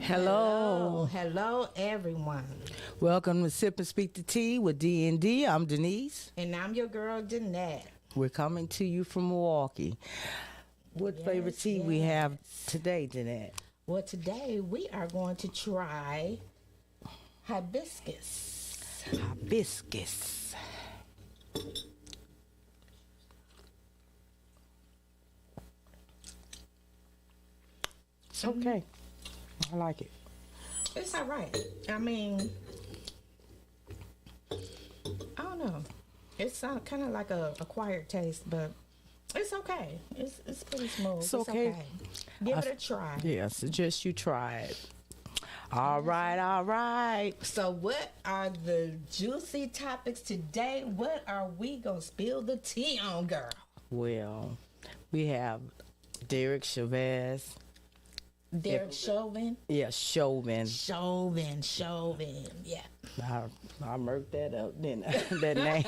Hello, everyone. Welcome to Sip and Speak the Tea with D&D. I'm Denise. And I'm your girl, Danette. We're coming to you from Milwaukee. What flavor tea we have today, Danette? Well, today we are going to try hibiscus. Hibiscus. It's okay. I like it. It's all right. I mean, I don't know. It's kind of like a acquired taste, but it's okay. It's pretty smooth. It's okay. Give it a try. Yeah, I suggest you try it. All right. So what are the juicy topics today? What are we going to spill the tea on, girl? Well, we have Derek Chauvin. Derek Chauvin? Yeah, Chauvin. Chauvin, yeah. I murked that up, didn't I? That name.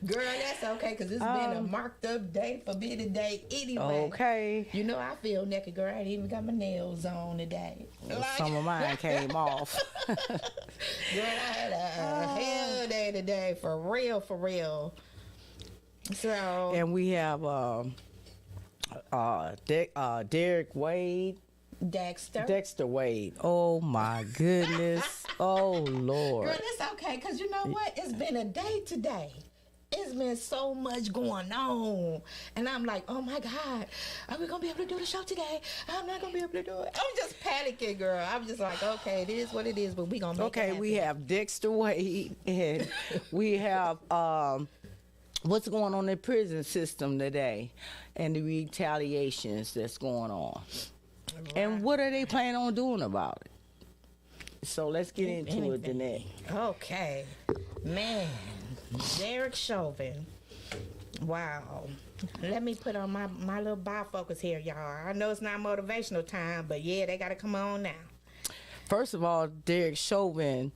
Girl, that's okay, because it's been a marked up day for me today anyway. Okay. You know, I feel naked, girl. I ain't even got my nails on today. Some of mine came off. Girl, I had a hell day today, for real. So. And we have Derek Wade. Dexter Wade. Oh my goodness. Oh Lord. Girl, it's okay, because you know what? It's been a day today. It's been so much going on. And I'm like, oh my God, are we going to be able to do the show today? I'm not going to be able to do it. I'm just panicking, girl. I'm just like, okay, it is what it is, but we going to make it happen. We have Dexter Wade, and we have what's going on in the prison system today and the retaliations that's going on. Right. And what are they planning on doing about it? So let's get into it, Danette. Okay. Man, Derek Chauvin. Wow. Let me put on my little bifocus here, y'all. I know it's not motivational time, but yeah, they got to come on now. First of all, Derek Chauvin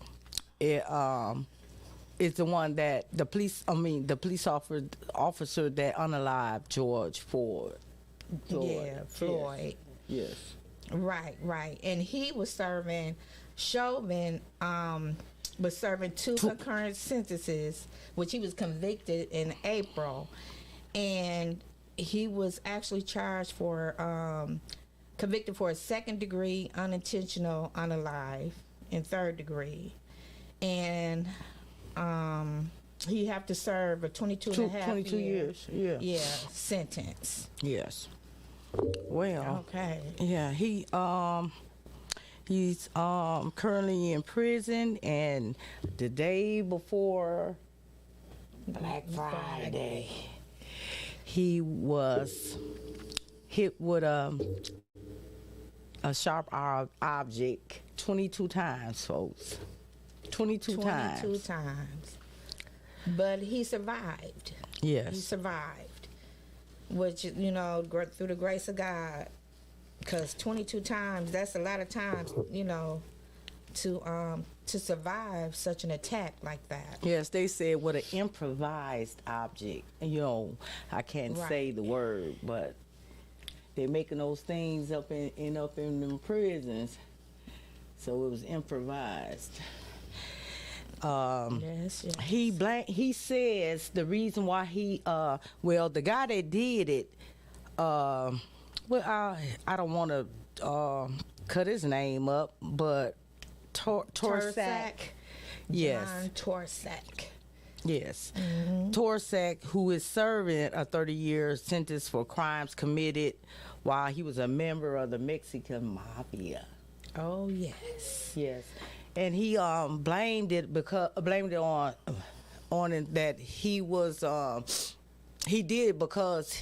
is the one that the police officer that unalive George Floyd. Yeah, Floyd. Yes. Right. And he was serving, Chauvin was serving two concurrent sentences, which he was convicted in April. And he was actually charged for, convicted for a second degree unintentional unalive and third degree. And he have to serve a 22 years. Yeah, sentence. Yes. Well, okay. Yeah, he's currently in prison, and the day before Black Friday, he was hit with a sharp object 22 times, folks. 22 times. But he survived. Yes. He survived. Which, you know, through the grace of God, because 22 times, that's a lot of times, you know, to survive such an attack like that. Yes, they said with an improvised object. You know, I can't say the word, but they're making those things up in them prisons, so it was improvised. Yes. He says the reason why the guy that did it, I don't want to cut his name up, but Torsak. Yes. John Torsak. Yes. Mm-hmm. Torsak, who is serving a 30-year sentence for crimes committed while he was a member of the Mexican mafia. Oh, yes. Yes. And he blamed it on it that he was he did it because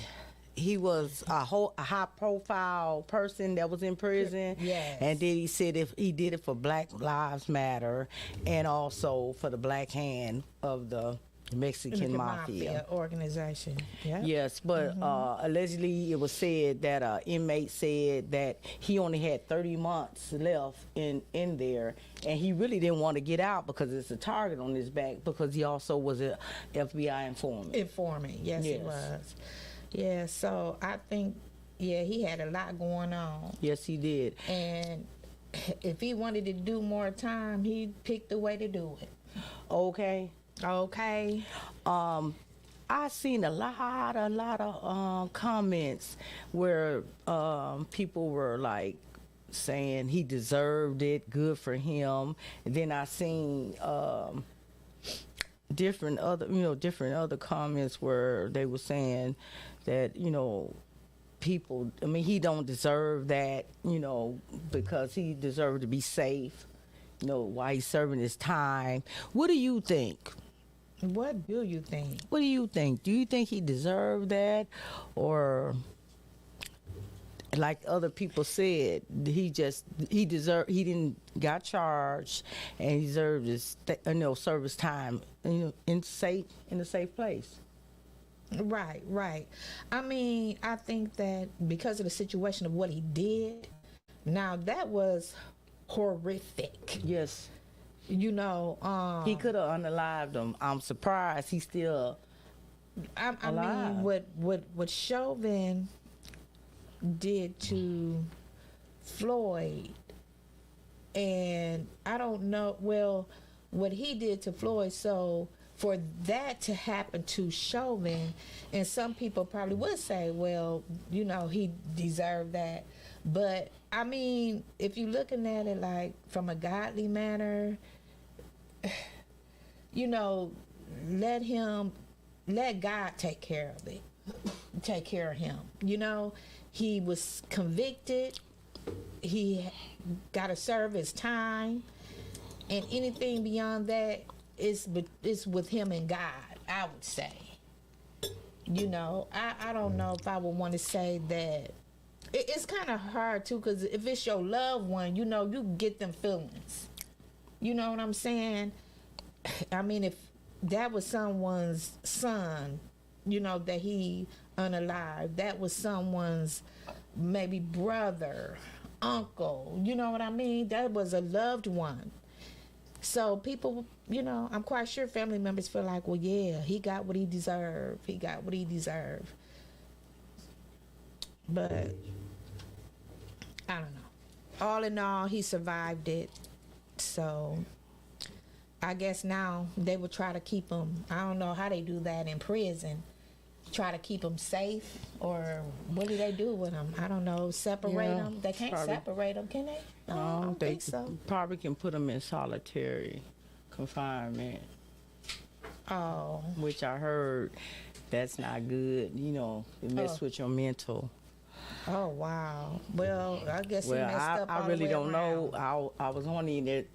he was a high profile person that was in prison. Yes. And then he said if he did it for Black Lives Matter and also for the Black Hand of the Mexican Mafia organization. Yep. Yes, but allegedly it was said that inmate said that he only had 30 months left in there, and he really didn't want to get out because it's a target on his back because he also was a FBI informant. Yes, he was. Yeah, so I think, he had a lot going on. Yes, he did. And if he wanted to do more time, he picked the way to do it. Okay. Okay. I seen a lot of comments where people were like saying he deserved it, good for him. And then I seen different other comments where they were saying that, people, I mean, he don't deserve that, because he deserved to be safe, while he's serving his time. What do you think? What do you think? What do you think? Do you think he deserved that, or like other people said, he didn't got charged and he deserved his service time, in a safe place? Right. I mean, I think that because of the situation of what he did, now that was horrific. Yes. He could have unalived him. I'm surprised he's still alive. mean, what Chauvin did to Floyd, and I don't know, well, what he did to Floyd, so for that to happen to Chauvin, and some people probably would say, well, he deserved that. But I mean, if you're looking at it like from a godly manner, let God take care of it. Take care of him. He was convicted. He got to serve his time. And anything beyond that is with him and God, I would say. I don't know if I would want to say that. It's kind of hard, too, because if it's your loved one, you get them feelings. You know what I'm saying? I mean, if that was someone's son, that he unalive, that was someone's maybe brother, uncle, you know what I mean? That was a loved one. So people, I'm quite sure family members feel like, well, yeah, he got what he deserved. He got what he deserved. But I don't know. All in all, he survived it. So I guess now they will try to keep him. I don't know how they do that in prison. Try to keep him safe, or what do they do with him? I don't know. Separate them? They can't separate them, can they? No, I don't think so. Probably can put them in solitary confinement. Oh. Which I heard that's not good. It mess with your mental. Oh, wow. Well, I guess he messed up all I really the way don't around. know. I was wondering that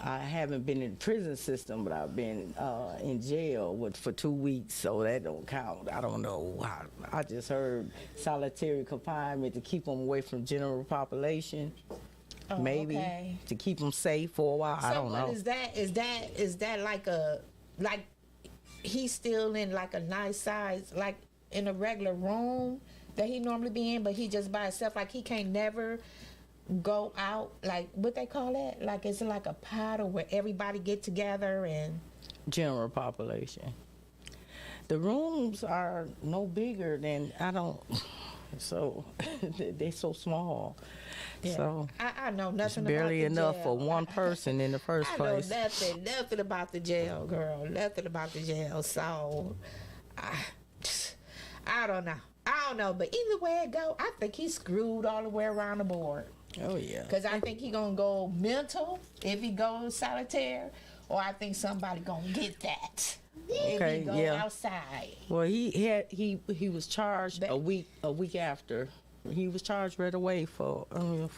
I haven't been in the prison system, but I've been in jail for 2 weeks, so that don't count. I don't know. I just heard solitary confinement to keep them away from general population. Oh, maybe okay. to keep them safe for a while. So I don't know. What is that? Is that like he's still in like a nice size, like in a regular room that he normally be in, but he just by himself, like he can't never go out, like what they call that, like it's like a paddle where everybody get together and general population. The rooms are no bigger than so they're so small. Yeah. So I know nothing it's barely about the enough jail. for one person in the first place. I know nothing about the jail, girl. Nothing about the jail. So I don't know. But either way it go, I think he's screwed all the way around the board. Oh yeah. Because I think he gonna go mental if he goes solitaire, or I think somebody gonna get that if he go outside. Well, he was charged a week after. He was charged right away for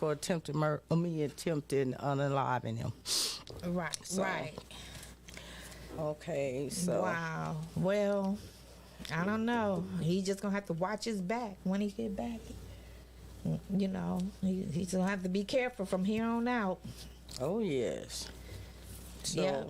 attempted murder. Attempted unaliving him. Right. Right. Okay. So. Wow. Well, I don't know. He's just gonna have to watch his back when he get back. He's gonna have to be careful from here on out. Oh yes. So. Yeah.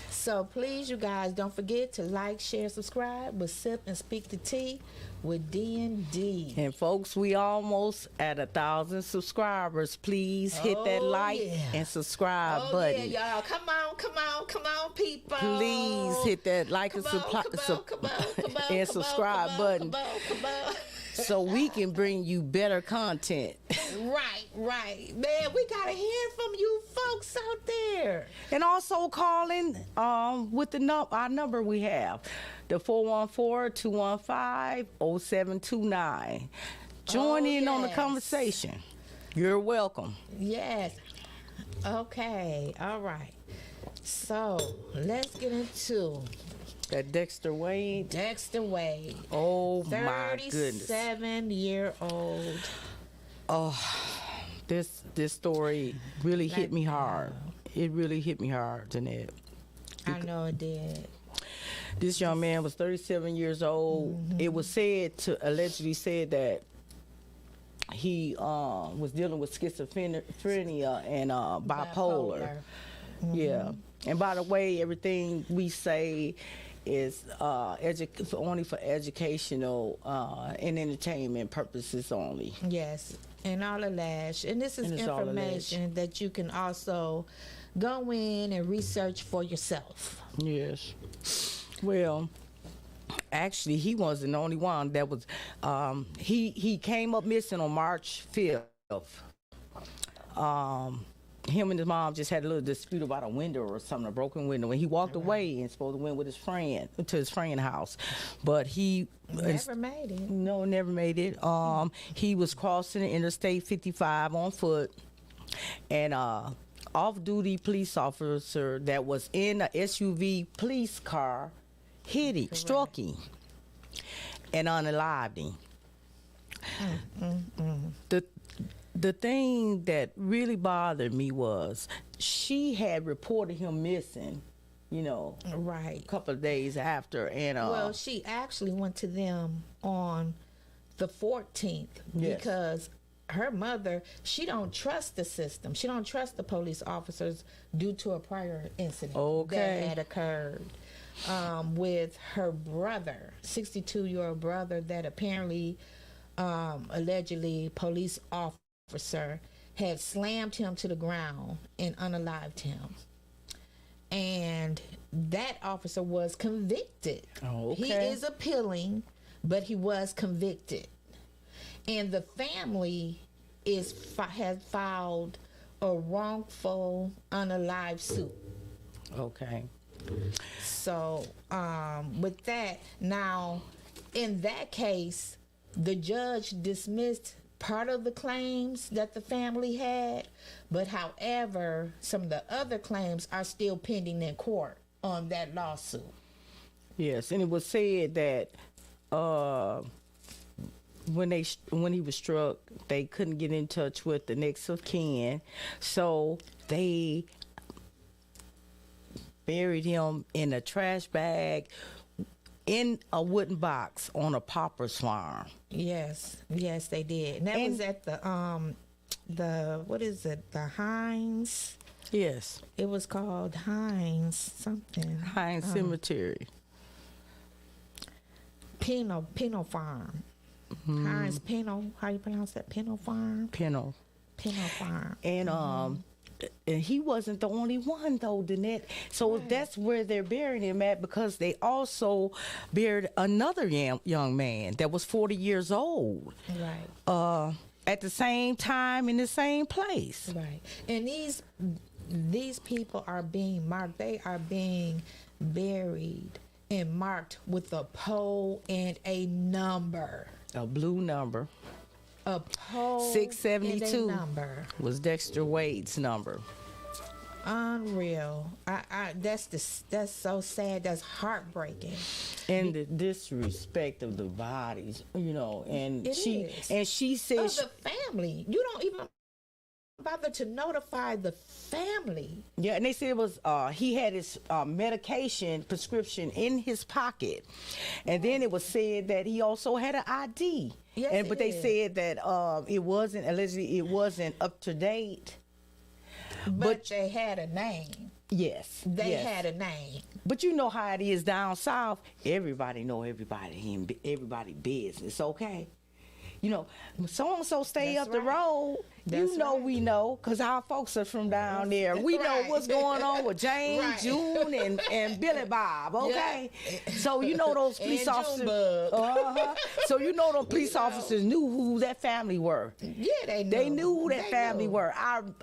So please, you guys, don't forget to like, share, subscribe with Sip and Speak the Tea with D&D. And folks, we almost at 1,000 subscribers. Please hit that like and subscribe button. Yeah, y'all. Come on, people. Please hit that like and subscribe button. Come on. so we can bring you better content. Right. Man, we gotta hear from you folks out there. And also calling with our number we have, the 414-215-0729. Join in on the conversation. You're welcome. Yes. Okay. All right. So let's get into that Dexter Wade. Oh my goodness. 37-year-old. Oh, this story really hit me hard. It really hit me hard, Danette. I know it did. This young man was 37 years old. Mm-hmm. It was allegedly said that he was dealing with schizophrenia and bipolar. Mm-hmm. Yeah. And by the way, everything we say is only for educational and entertainment purposes only. Yes, and all alleged. And this is information that you can also go in and research for yourself. Yes. Well, actually, he wasn't the only one that was. He came up missing on March 5th. Him and his mom just had a little dispute about a window or something, a broken window. And he walked away and supposed to went with his friend to his friend's house, but he never made it. No, never made it. He was crossing the Interstate 55 on foot, and off-duty police officer that was in a SUV police car hit him, struck him, and unalived him. The thing that really bothered me was she had reported him missing, right, a couple of days after. And well, she actually went to them on the 14th because her mother, she don't trust the system. She don't trust the police officers due to a prior incident that had occurred with her brother, 62-year-old brother, that apparently, allegedly, police officer had slammed him to the ground and unalived him. And that officer was convicted. He is appealing, but he was convicted. And the family has filed a wrongful unalive suit. Okay. So with that, now in that case, the judge dismissed part of the claims that the family had, but however, some of the other claims are still pending in court on that lawsuit. Yes, and it was said that when he was struck, they couldn't get in touch with the next of kin, so they buried him in a trash bag in a wooden box on a pauper's farm. Yes, they did. And that was at the what is it? The Hines. Yes. It was called Hines something. Hines Cemetery. Pino Farm. Hines Pino. How you pronounce that? Pino Farm. Pino Farm. And and he wasn't the only one though, Danette. So that's where they're burying him at, because they also buried another young man that was 40 years old. Right. At the same time in the same place. Right. And these people are being marked. They are being buried and marked with a pole and a number. A blue number. A pole 672 and a number. Was Dexter Wade's number. Unreal. That's so sad. That's heartbreaking. And the disrespect of the bodies, and she said of the family. You don't even bother to notify the family. Yeah, and they said it was he had his medication prescription in his pocket, and then it was said that he also had an ID. Yes, but they said that it wasn't up to date. But they had a name. Yes, they had a name. But you know how it is down south. Everybody know everybody business. Okay. you know, so and so stay That's up the right. road. That's You know right. we know, because our folks are from down there. We know Right. what's going on with James, Right. June, and Billy Bob, okay? Yeah. So you know those police And officers. Junebug. So you know those police know. officers knew who that family were. Yeah, they knew. They knew who that They family knew. were.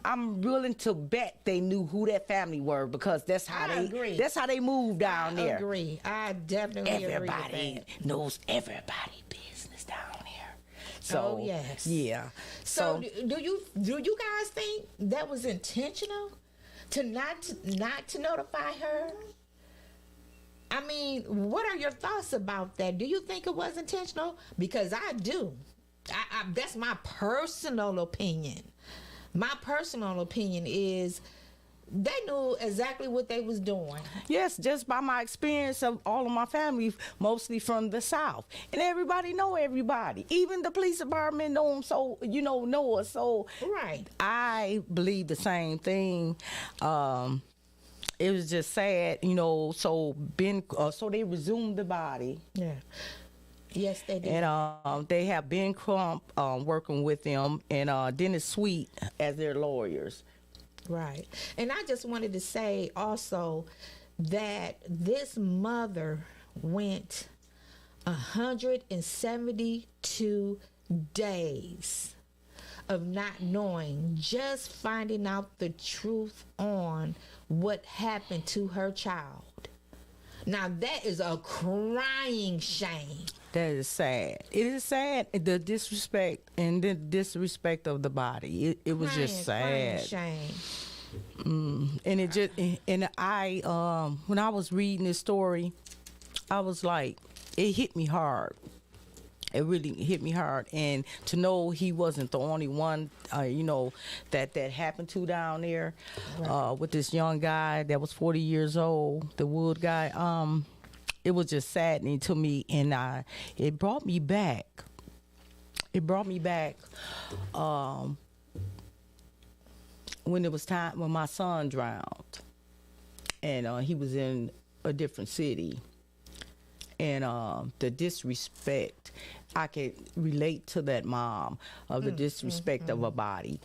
I'm willing to bet they knew who that family were, because that's how I agree. That's how they moved down I there. agree. I definitely agree with Everybody that. knows everybody business down there. So Oh, yes. yeah. So do you guys think that was intentional to not to notify her? I mean, what are your thoughts about that? Do you think it was intentional? Because I do. I that's my personal opinion. My personal opinion is they knew exactly what they was doing. Yes, just by my experience of all of my family, mostly from the South, and everybody know everybody. Even the police department know them, so know us. So Right. I believe the same thing. It was just sad, So so they resumed the body. Yeah. Yes, they did. And they have Ben Crump working with them, and Dennis Sweet as their lawyers. Right. And I just wanted to say also that this mother went 172 days of not knowing, just finding out the truth on what happened to her child. Now that is a crying shame. That is sad. It is sad, the disrespect and the disrespect of the body. It was just sad. Shame. And it just, and I when I was reading this story, I was like, it hit me hard. It really hit me hard, and to know he wasn't the only one, that happened to down there, with this young guy that was 40 years old, the Wood guy. It was just saddening to me, and it brought me back. It brought me back when it was time when my son drowned, and he was in a different city, and the disrespect. I could relate to that mom of the disrespect of a body.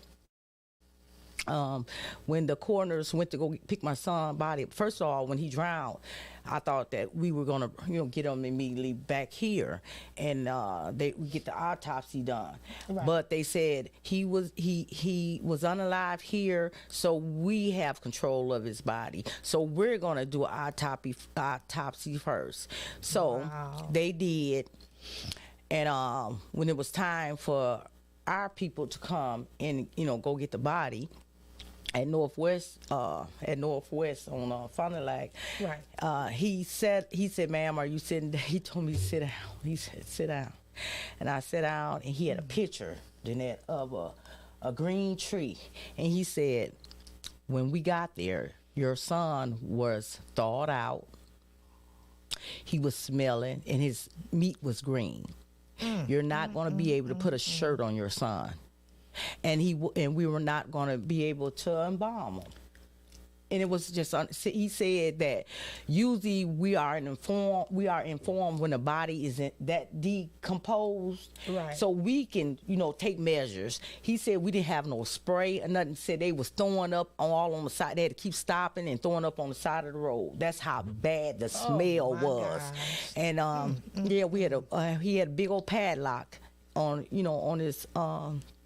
When the coroners went to go pick my son's body, first of all, when he drowned, I thought that we were gonna, get him immediately back here, and we get the autopsy done. Right. But they said he was unalive here, so we have control of his body. So we're gonna do an autopsy first. So Wow. they did, and when it was time for our people to come and go get the body. At Northwest on Fond du Lac, Right. he said, "Ma'am, are you sitting?" He told me to sit down. He said, "Sit down," and I sat down, and he had a picture, Danette, of a green tree, and he said, "When we got there, your son was thawed out. He was smelling, and his meat was green. You're not going to be able to put a shirt on your son." And we were not going to be able to embalm him. And it was just he said that usually we are informed when the body isn't that decomposed, Right. so we can take measures. He said we didn't have no spray or nothing. Said they was throwing up all on the side. They had to keep stopping and throwing up on the side of the road. That's how bad the smell my was. gosh. And yeah, we had he had a big old padlock on on his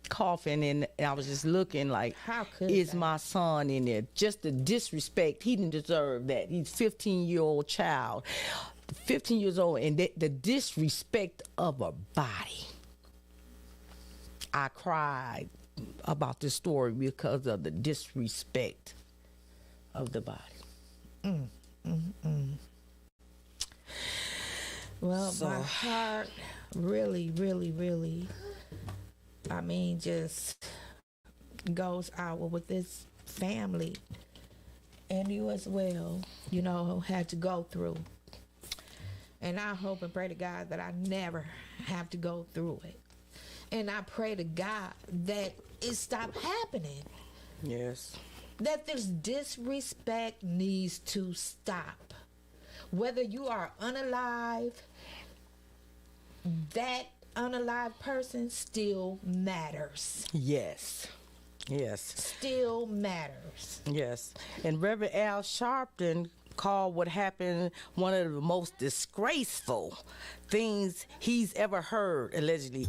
coffin, and I was just looking like, How could is that? my son in there? Just the disrespect. He didn't deserve that. He's 15-year-old child, 15 years old, and the disrespect of a body. I cried about this story because of the disrespect of the body. Well, So- my heart really, really, really, just goes out with this family and you as well, had to go through. And I hope and pray to God that I never have to go through it. And I pray to God that it stop happening. Yes. That this disrespect needs to stop. Whether you are unalive, that unalive person still matters. Yes. Yes. Still matters. Yes. And Reverend Al Sharpton called what happened one of the most disgraceful things he's ever heard, allegedly.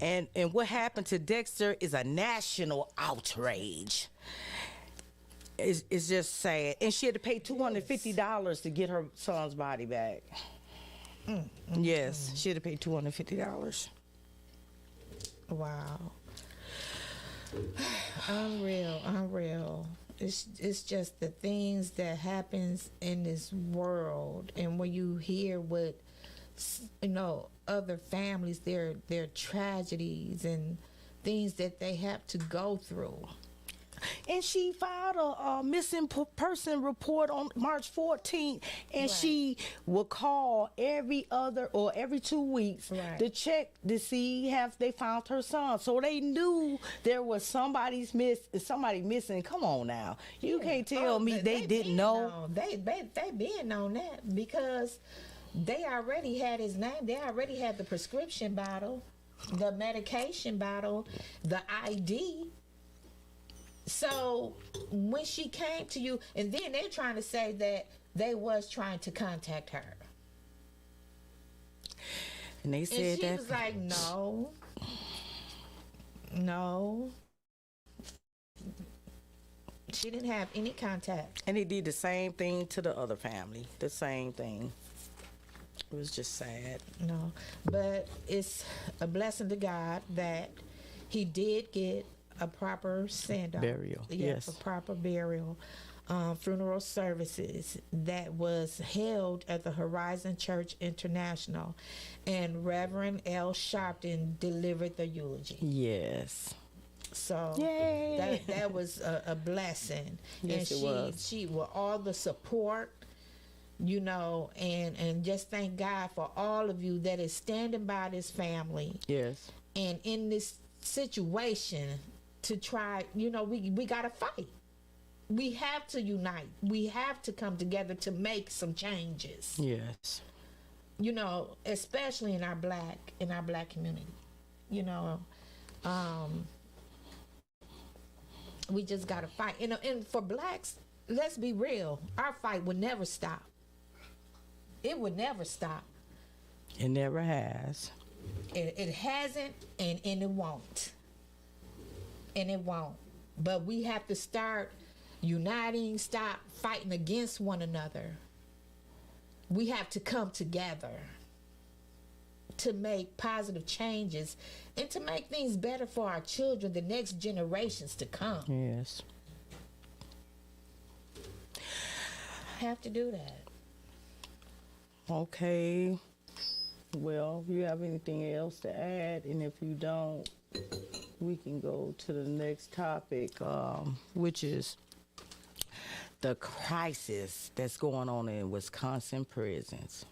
And what happened to Dexter is a national outrage. It's just sad. And she had to pay $250 to get her son's body back. Yes, she had to pay $250. Wow. Unreal. It's just the things that happens in this world, and when you hear what other families, their tragedies and things that they have to go through. And she filed a missing person report on March 14th, and Right. she will call every 2 weeks Right. to check to see have they found her son. So they knew there was somebody missing. Come on now, you can't tell me they didn't know. They been on that because they already had his name. They already had the prescription bottle, the medication bottle, the ID. So when she came to you, and then they're trying to say that they was trying to contact her, And they said and she that was like, no, she didn't have any contact. and they did the same thing to the other family. The same thing. It was just sad. No, but it's a blessing to God that he did get a proper send-off. Burial, Yes, yes. a proper burial. Funeral services that was held at the Horizon Church International, and Reverend L. Sharpton delivered the eulogy. Yes. So Yay. that was a blessing. Yes, and it was. She with all the support, and just thank God for all of you that is standing by this family. Yes. And in this situation to try, we gotta fight. We have to unite. We have to come together to make some changes. Yes. Especially in our black community. We just gotta fight. And for blacks, let's be real, our fight would never stop. It would never stop. It never has. It hasn't, and it won't. And it won't. But we have to start uniting, stop fighting against one another. We have to come together to make positive changes and to make things better for our children, the next generations to come. Yes. Have to do that. Okay. Well, if you have anything else to add, and if you don't, we can go to the next topic, which is the crisis that's going on in Wisconsin prisons.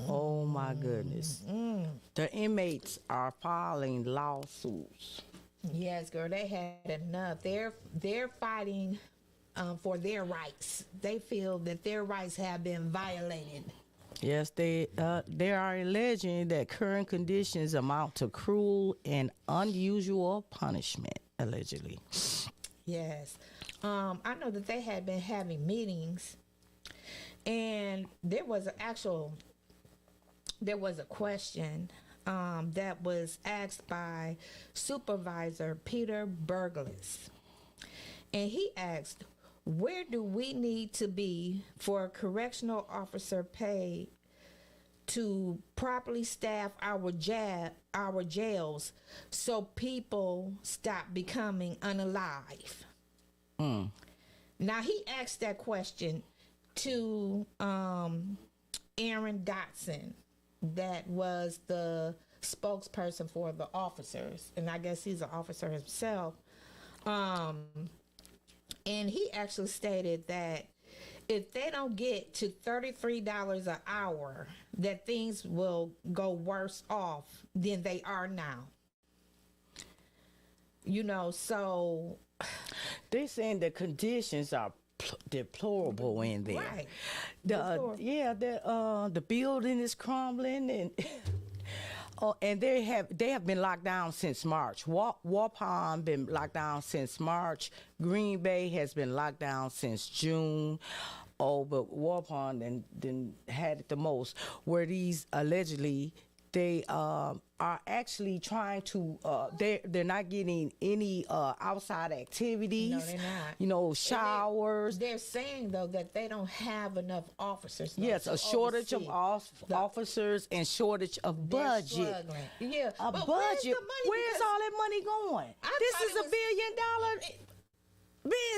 Oh my goodness. The inmates are filing lawsuits. Yes, girl, they had enough. They're fighting for their rights. They feel that their rights have been violated. Yes, they are alleging that current conditions amount to cruel and unusual punishment, allegedly. Yes. I know that they had been having meetings, and there was a question that was asked by Supervisor Peter Burgess. And he asked, where do we need to be for a correctional officer pay to properly staff our jails so people stop becoming unalive? Now, he asked that question to Aaron Dotson, that was the spokesperson for the officers, and I guess he's an officer himself. And he actually stated that if they don't get to $33 an hour, that things will go worse off than they are now. So They're saying the conditions are deplorable in there. Right. The building is crumbling, and Oh, and they have been locked down since March. Waupun been locked down since March. Green Bay has been locked down since June. Oh, but Waupun then had it the most, where these allegedly they are actually trying to they're not getting any outside activities. No, they're not. You know, showers. They're saying though that they don't have enough officers. Yes, a shortage of officers and shortage of budget. Struggling. Yeah, A but budget. Where's Because all that money going? This is a $1 billion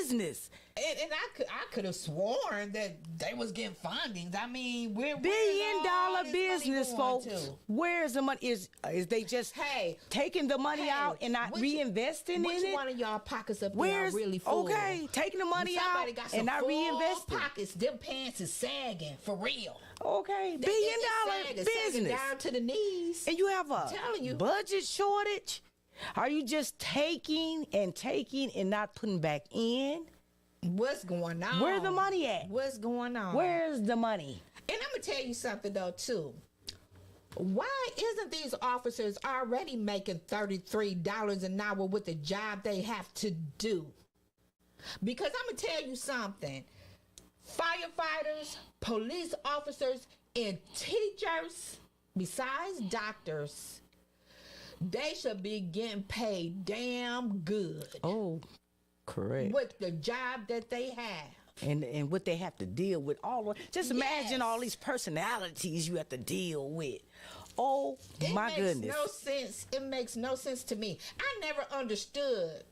business. And I could have sworn that they was getting fundings. I mean, where's $1 billion all this business, money folks. going to? Where's the money? Is they just taking the money out and not reinvesting in it? Which one of y'all pockets up there Where's are really full? okay, taking the money out Somebody got some and not full reinvesting. pockets. Them pants is sagging for real. Okay, $1 billion Sagging business, down to the knees. and you have a telling you. budget shortage. Are you just taking and not putting back in? What's going on? Where's the money at? What's going on? Where's the money? And I'm gonna tell you something though too. Why isn't these officers already making $33 an hour with the job they have to do? Because I'm gonna tell you something. Firefighters, police officers, and teachers, besides doctors, they should be getting paid damn good. Oh, correct. With the job that they have. And what they have to deal with. Just imagine all these personalities you have to deal with. Oh, my goodness. It makes no sense to me. I never understood.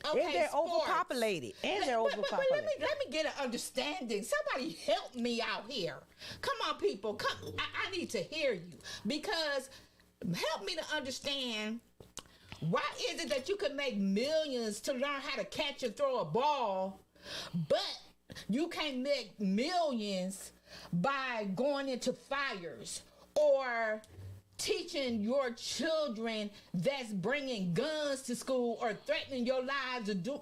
Okay, and they're sports. overpopulated. But let me get an understanding. Somebody help me out here. Come on, people. Come. I need to hear you. Because help me to understand, why is it that you can make millions to learn how to catch and throw a ball, but you can't make millions by going into fires or teaching your children that's bringing guns to school or threatening your lives to do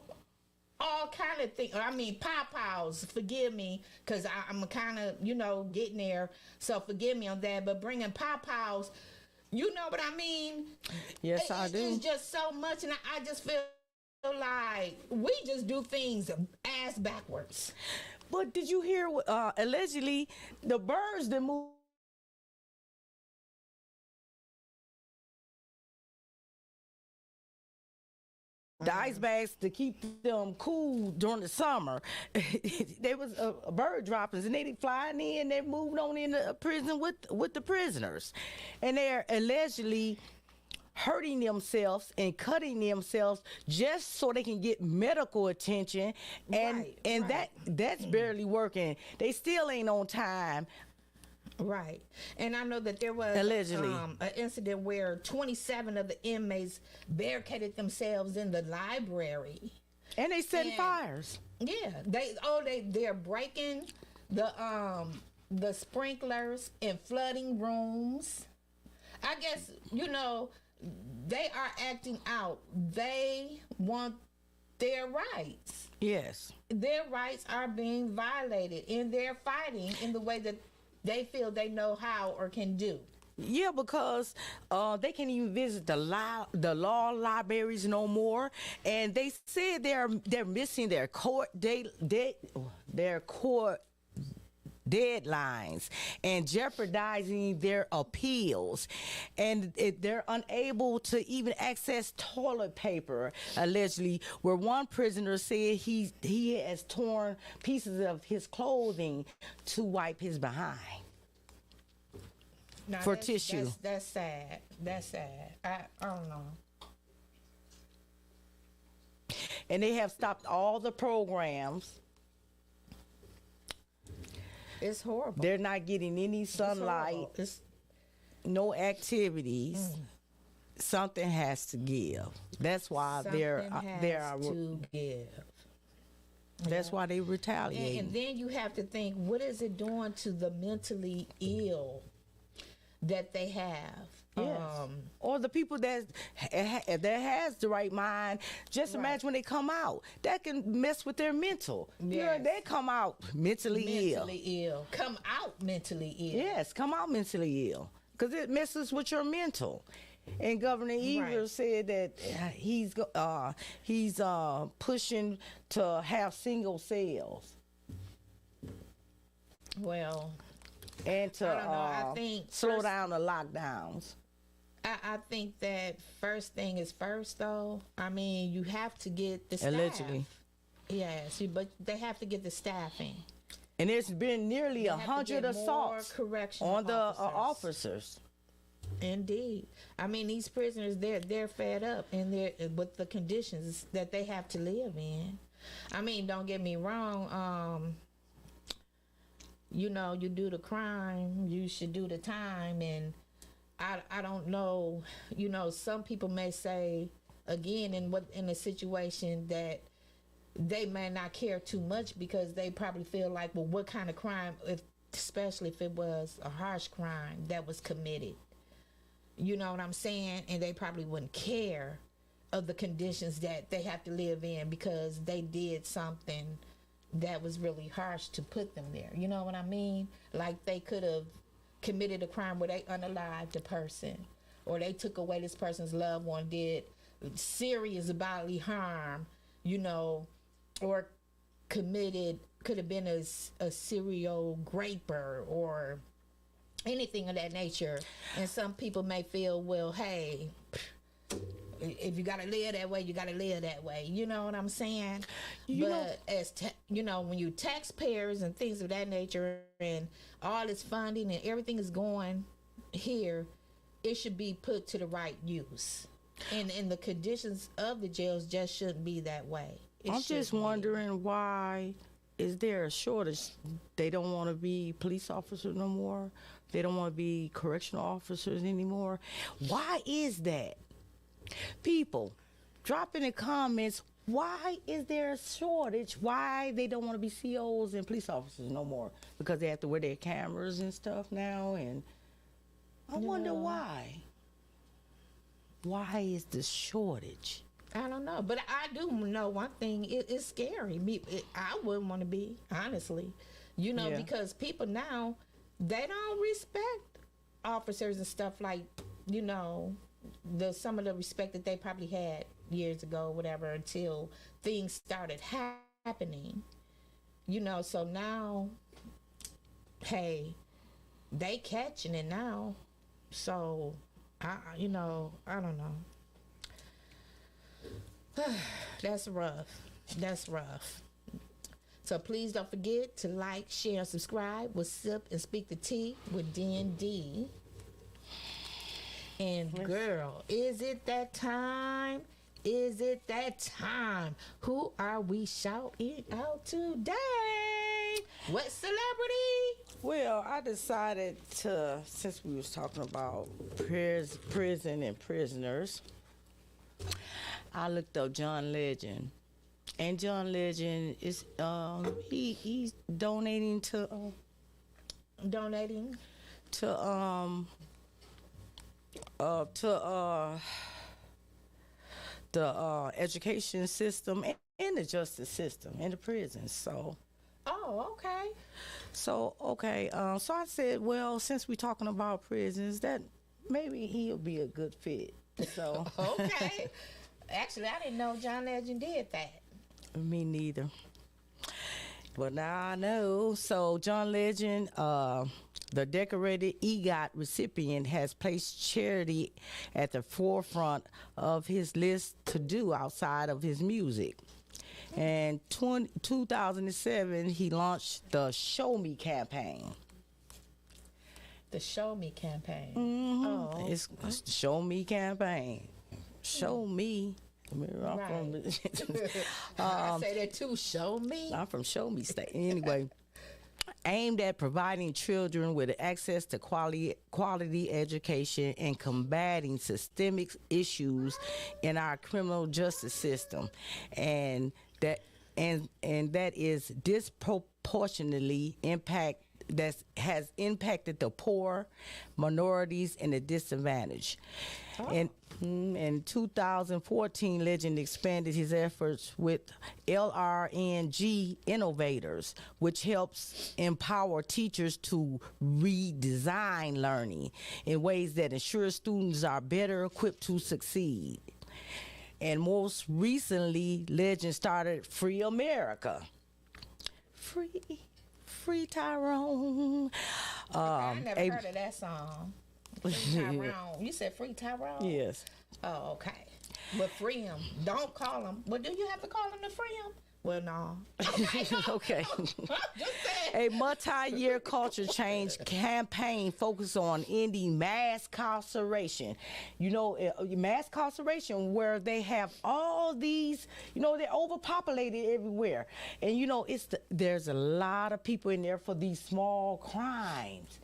all kind of things? I mean, pow-pows, forgive me, because I'm kind of, getting there, so forgive me on that, but bringing pow-pows, you know what I mean? Yes, I do. It's just so much, and I just feel like we just do things ass backwards. But did you hear, allegedly, the birds that move the ice bags to keep them cool during the summer. There was a bird droppings, and they flying in. They moved on into prison with the prisoners, and they're allegedly hurting themselves and cutting themselves just so they can get medical attention, and that's barely working. They still ain't on time. Right. And I know that there was allegedly an incident where 27 of the inmates barricaded themselves in the library. And they setting fires. Yeah. They're breaking the sprinklers and flooding rooms. I guess, they are acting out. They want their rights. Yes. Their rights are being violated, and they're fighting in the way that they feel they know how or can do. Yeah, because they can't even visit the law libraries no more, and they said they're missing their court deadlines and jeopardizing their appeals, and they're unable to even access toilet paper, allegedly, where one prisoner said he has torn pieces of his clothing to wipe his behind. Now, for tissue. That's sad. That's sad. I don't know. And they have stopped all the programs. It's horrible. They're not getting any sunlight. It's no activities. Something has to give. That's why they're to give. That's why they retaliate. And then you have to think, what is it doing to the mentally ill that they have? Yes. Or the people that has the right mind. Just imagine when they come out, that can mess with their mental. Yes. They come out mentally ill. Come out mentally ill. Yes, come out mentally ill. because it messes with your mental. And Governor Evers said that he's pushing to have single cells. Well, and to I don't know. I think slow down the lockdowns. I think that first thing is first, though. I mean, you have to get the staff. Allegedly. Yes, but they have to get the staffing. And there's been nearly 100 assaults on the officers. Indeed. I mean, these prisoners, they're fed up and they're with the conditions that they have to live in. I mean, don't get me wrong. You know, you do the crime, you should do the time. And I don't know, you know, some people may say, again, in a situation that they may not care too much because they probably feel like, well, what kind of crime, especially if it was a harsh crime that was committed. You know what I'm saying? And they probably wouldn't care of the conditions that they have to live in because they did something that was really harsh to put them there. You know what I mean? Like they could have committed a crime where they unalived a person, or they took away this person's loved one, did serious bodily harm, you know, or could have been a serial graper or anything of that nature. And some people may feel, well, hey, if you gotta live that way, you gotta live that way. You know what I'm saying? But you know, when you taxpayers and things of that nature and all this funding and everything is going here, it should be put to the right use. And the conditions of the jails just shouldn't be that way. I'm just wondering, why is there a shortage? They don't want to be police officers no more. They don't want to be correctional officers anymore. Why is that? People, drop in the comments, why is there a shortage? Why they don't want to be COs and police officers no more? Because they have to wear their cameras and stuff now, and I wonder why. Why is the shortage? I don't know, but I do know one thing. It's scary. I wouldn't want to be, honestly, you know, because people now, they don't respect officers and stuff like, you know, some of the respect that they probably had years ago, whatever, until things started happening, you know. So now, hey, they catching it now. So, you know, I don't know. That's rough. So please don't forget to like, share, and subscribe with Sip and Speak the Tea with D&D. And girl, is it that time? Is it that time? Who are we shouting out today? What celebrity? Well, I decided to, since we was talking about prison and prisoners, I looked up John Legend, and John Legend is he's donating to the education system and the justice system and the prisons. So. Oh, okay. So so I said, well, since we're talking about prisons, that maybe he'll be a good fit. So. Okay. Actually, I didn't know John Legend did that. Me neither. But now I know. So John Legend, the decorated EGOT recipient, has placed charity at the forefront of his list to do outside of his music. And 2007, he launched the Show Me campaign. The Show Me campaign. Mm-hmm. Oh, it's the Show Me campaign. Show me. Right. I say that too. Show me. I'm from Show Me State. Anyway, aimed at providing children with access to quality education and combating systemic issues in our criminal justice system, and that is disproportionately impact that has impacted the poor, minorities, and the disadvantaged. In 2014, Legend expanded his efforts with LRNG Innovators, which helps empower teachers to redesign learning in ways that ensure students are better equipped to succeed. And most recently, Legend started Free America. Free Tyrone. I never heard of that song. Free Tyrone. You said Free Tyrone? Yes. Oh, okay. But free him. Don't call him. Well, do you have to call him to free him? Well, no. Okay. Just saying. A multi-year culture change campaign focused on ending mass incarceration. You know, mass incarceration where they have all these, you know, they're overpopulated everywhere. And, you know, there's a lot of people in there for these small crimes.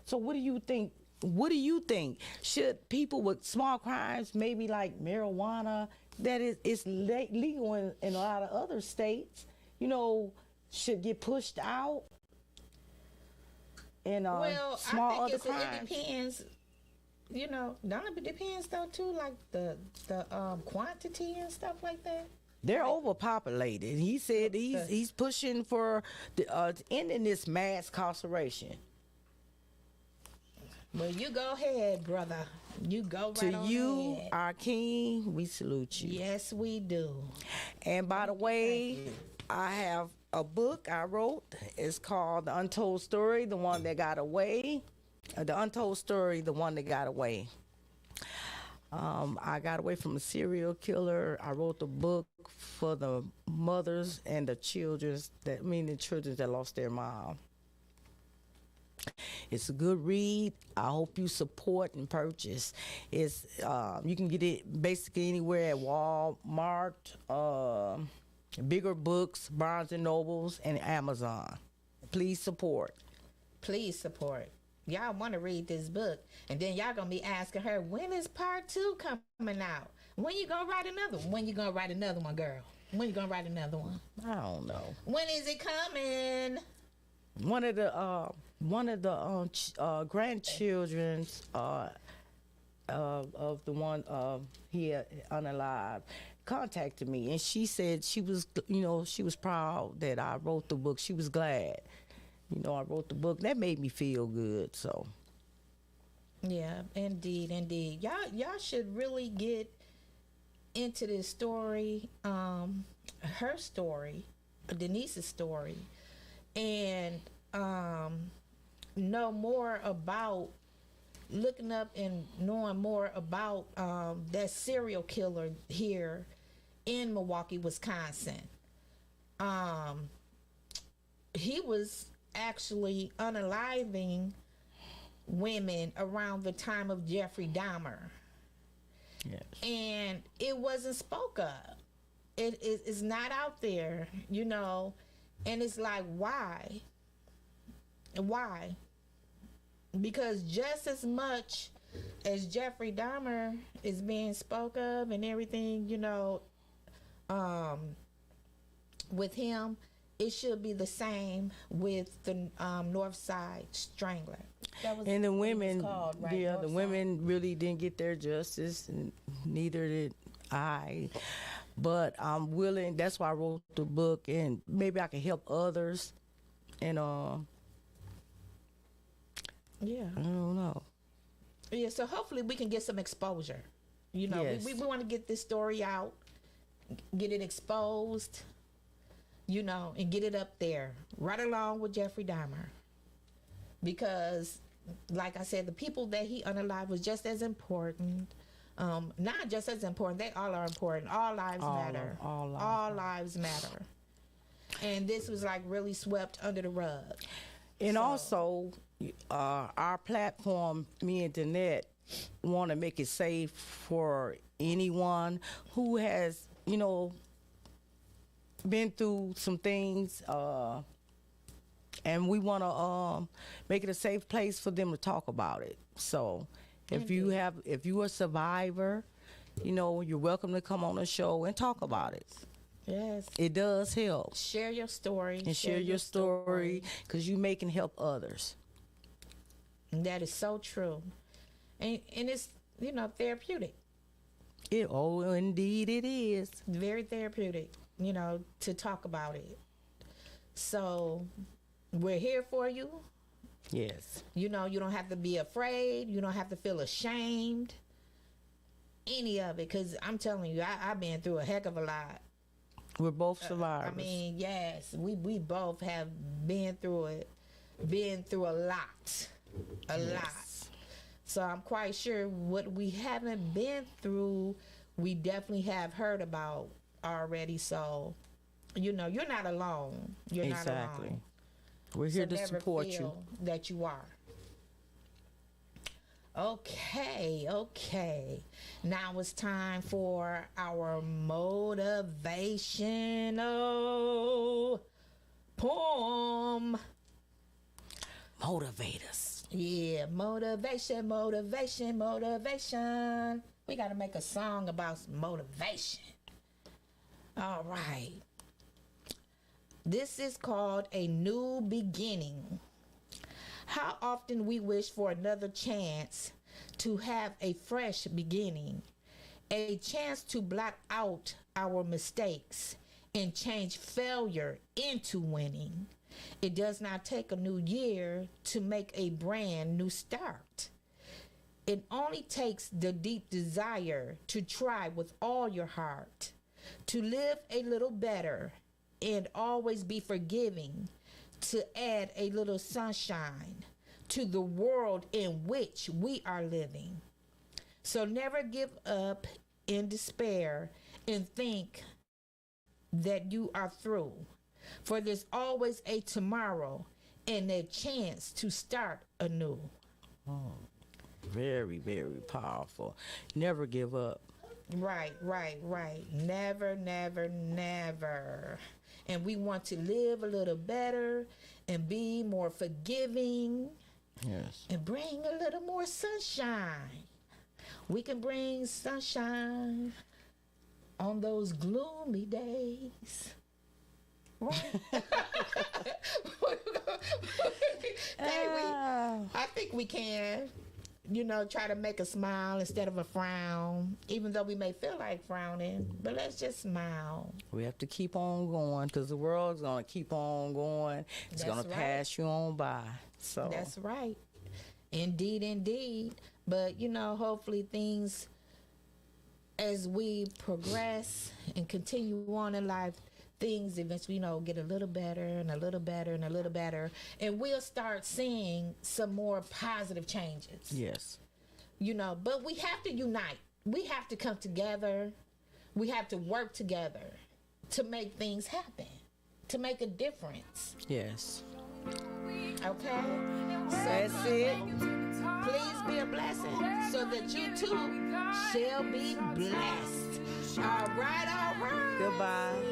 So what do you think? What do you think? Should people with small crimes, maybe like marijuana, that is legal in a lot of other states, you know, should get pushed out? And well, small I think other crimes. it depends. You know, don't it depends though too, like the quantity and stuff like that. They're overpopulated. He said he's pushing for the ending this mass incarceration. Well, you go ahead, brother. You go right on To you, ahead. our king, we salute you. Yes, we do. And by the way, I have a book I wrote. It's called The Untold Story, The One That Got Away. The Untold Story, The One That Got Away. I got away from a serial killer. I wrote the book for the mothers and the children that lost their mom. It's a good read. I hope you support and purchase. It's you can get it basically anywhere at Walmart, Bigger Books, Barnes and Nobles, and Amazon. Please support. Please support. Y'all want to read this book, and then y'all gonna be asking her, when is part 2 coming out? When you gonna write another one? When you gonna write another one, girl? When you gonna write another one? I don't know. When is it coming? One of the grandchildren's of the one here unalive contacted me, and she said she was proud that I wrote the book. She was glad, I wrote the book. That made me feel good. So yeah, indeed. Y'all should really get into this story, her story, Denise's story, and know more about, looking up and knowing more about that serial killer here in Milwaukee, Wisconsin. He was actually unaliving women around the time of Jeffrey Dahmer. yes, And it wasn't spoke of. It's not out there, and it's like, why? Why? Because just as much as Jeffrey Dahmer is being spoke of and everything, with him, it should be the same with the North Side Strangler. That was and the what it was women, called, right? the North women really didn't get their justice, and neither did I. But I'm willing. That's why I wrote the book, and maybe I can help others. And Yeah. I don't know. Yeah, so hopefully we can get some exposure. Yes. We want to get this story out, get it exposed, and get it up there, right along with Jeffrey Dahmer. Because, like I said, the people that he unalived was just as important. Not just as important, they all are important. All lives matter. All lives matter. And this was like really swept under the rug. And also, our platform, me and Danette, want to make it safe for anyone who has, been through some things, and we want to make it a safe place for them to talk about it. So, if you are a survivor, you're welcome to come on the show and talk about it. Yes. It does help. Share your story. And share your story, because you can help others. And that is so true. And it's, therapeutic. Indeed it is. Very therapeutic, to talk about it. So we're here for you. Yes. You don't have to be afraid. You don't have to feel ashamed. Any of it. Because I'm telling you, I've been through a heck of a lot. We're both survivors. Yes, we both have been through it. Been through a lot. A lot. So I'm quite sure what we haven't been through, we definitely have heard about already. So, you're not alone. You're not alone. We're here to support you. That you are. Okay. Now it's time for our motivational poem. Motivate us. Yeah, motivation. We got to make a song about motivation. All right. This is called A New Beginning. How often we wish for another chance to have a fresh beginning, a chance to blot out our mistakes and change failure into winning. It does not take a new year to make a brand new start. It only takes the deep desire to try with all your heart, to live a little better and always be forgiving, to add a little sunshine to the world in which we are living. So never give up in despair and think that you are through, for there's always a tomorrow and a chance to start anew. Oh, very, very powerful. Never give up. Right. Never. And we want to live a little better and be more forgiving. Yes. And bring a little more sunshine. We can bring sunshine on those gloomy days. Right? I think we can. Try to make a smile instead of a frown, even though we may feel like frowning, but let's just smile. We have to keep on going, because the world's going to keep on going. It's going to pass you on by. So that's right. Indeed. But, hopefully things, as we progress and continue on in life, things eventually, get a little better and a little better and a little better. And we'll start seeing some more positive changes. Yes. But we have to unite. We have to come together. We have to work together to make things happen, to make a difference. Yes. Okay? That's it. Please be a blessing so that you too shall be blessed. All right. Goodbye.